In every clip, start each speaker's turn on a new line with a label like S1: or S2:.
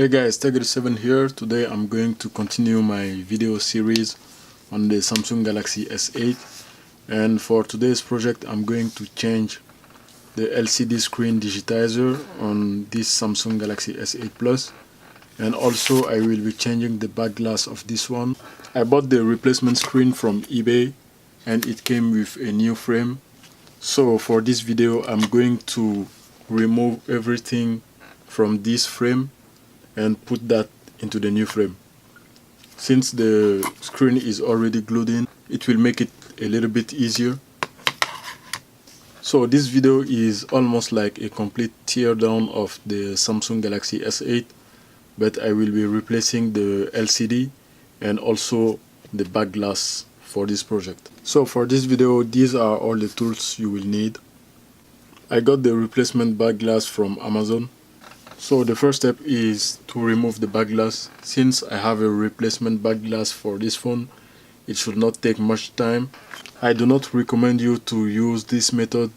S1: Hey guys, Digitizer here. Today I'm going to continue my video series on the Samsung Galaxy S8, and for today's project I'm going to change the LCD screen digitizer on this Samsung Galaxy S8 Plus, and also I will be changing the back glass of this one. I bought the replacement screen from eBay and it came with a new frame. So for this video I'm going to remove everything from this frame and put that into the new frame. Since the screen is already glued in, it will make it a little bit easier. So this video is almost like a complete teardown of the Samsung Galaxy S8, but I will be replacing the LCD and also the back glass for this project. So for this video, these are all the tools you will need. I got the replacement back glass from Amazon. So the first step is to remove the back glass. Since I have a replacement back glass for this phone, it should not take much time. I do not recommend you to use this method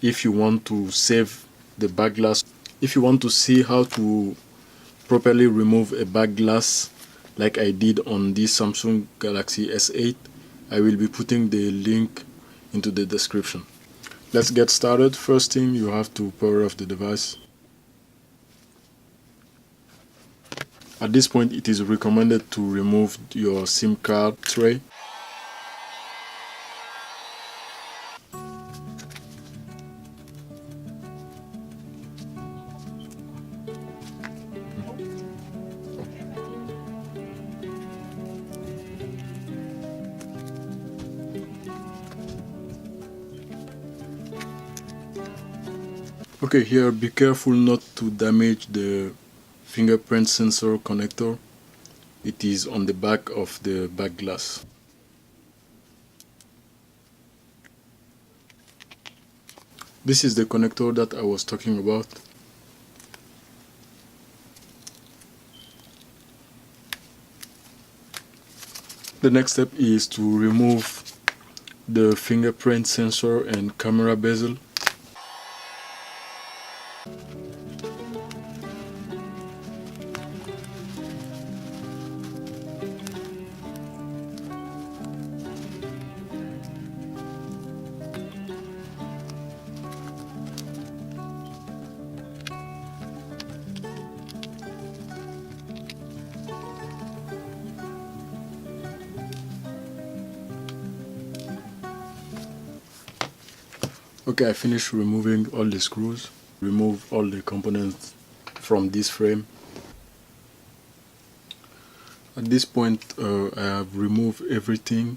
S1: if you want to save the back glass. If you want to see how to properly remove a back glass like I did on this Samsung Galaxy S8, I will be putting the link into the description. Let's get started. First thing, you have to power off the device. At this point, it is recommended to remove your SIM card tray. Okay, here be careful not to damage the fingerprint sensor connector. It is on the back of the back glass. This is the connector that I was talking about. The next step is to remove the fingerprint sensor and camera bezel. Okay, I finished removing all the screws. Remove all the components from this frame. At this point, I have removed everything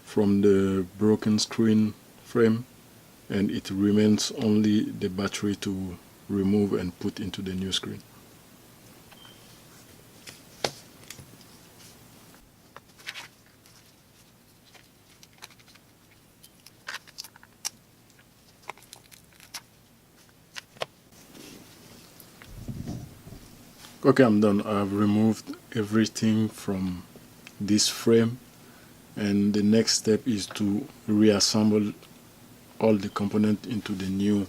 S1: from the broken screen frame, and it remains only the battery to remove and put into the new screen. Okay, I'm done. I've removed everything from this frame, and the next step is to reassemble all the components into the new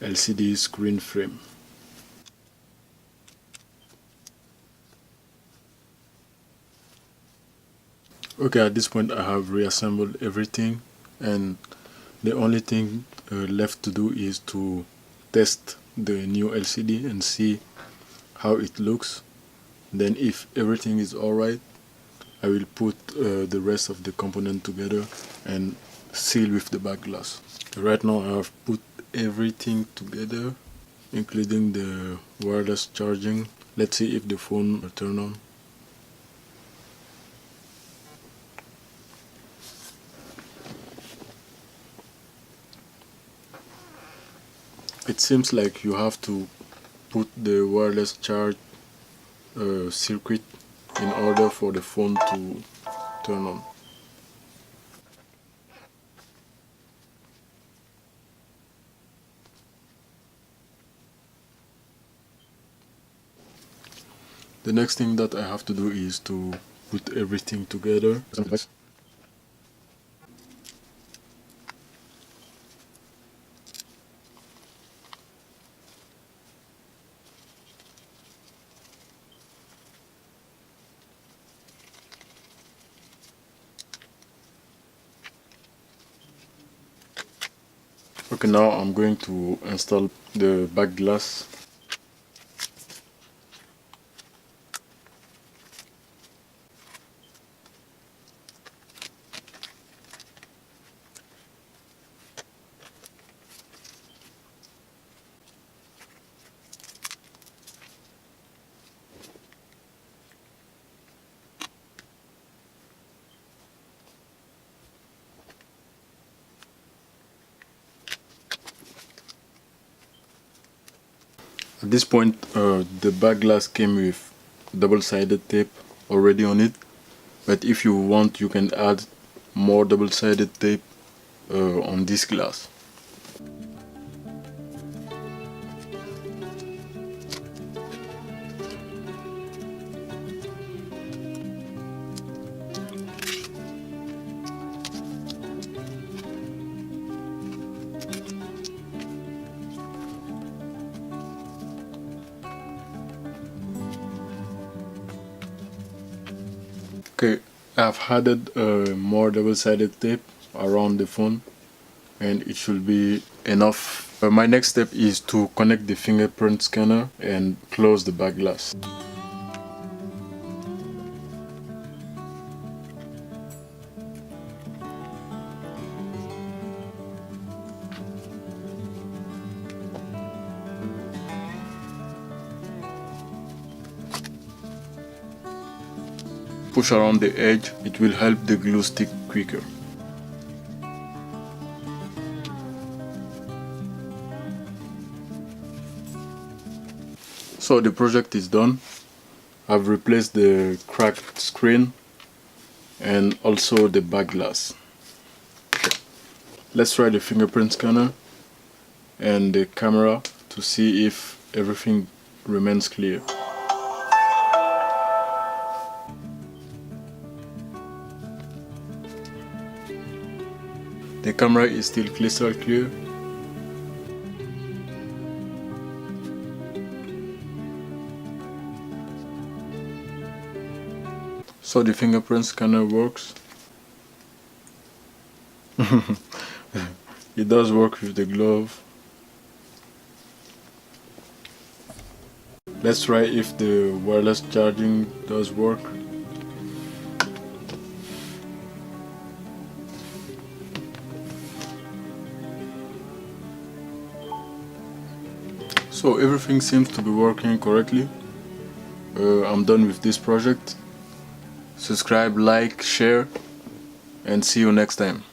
S1: LCD screen frame. Okay, at this point I have reassembled everything, and the only thing left to do is to test the new LCD and see how it looks. Then if everything is alright, I will put the rest of the component together and seal with the back glass. Right now I have put everything together, including the wireless charging. Let's see if the phone will turn on. It seems like you have to put the wireless charge circuit in order for the phone to turn on. The next thing that I have to do is to put everything together. Okay, now I'm going to install the back glass. At this point, the back glass came with double-sided tape already on it, but if you want, you can add more double-sided tape on this glass. Okay, I've added more double-sided tape around the phone and it should be enough. My next step is to connect the fingerprint scanner and close the back glass. Push around the edge, it will help the glue stick quicker. So the project is done. I've replaced the cracked screen and also the back glass. Let's try the fingerprint scanner and the camera to see if everything remains clear. The camera is still crystal clear. So the fingerprint scanner works. It does work with the glove. Let's try if the wireless charging does work. So everything seems to be working correctly. I'm done with this project. Subscribe, like, share, and see you next time.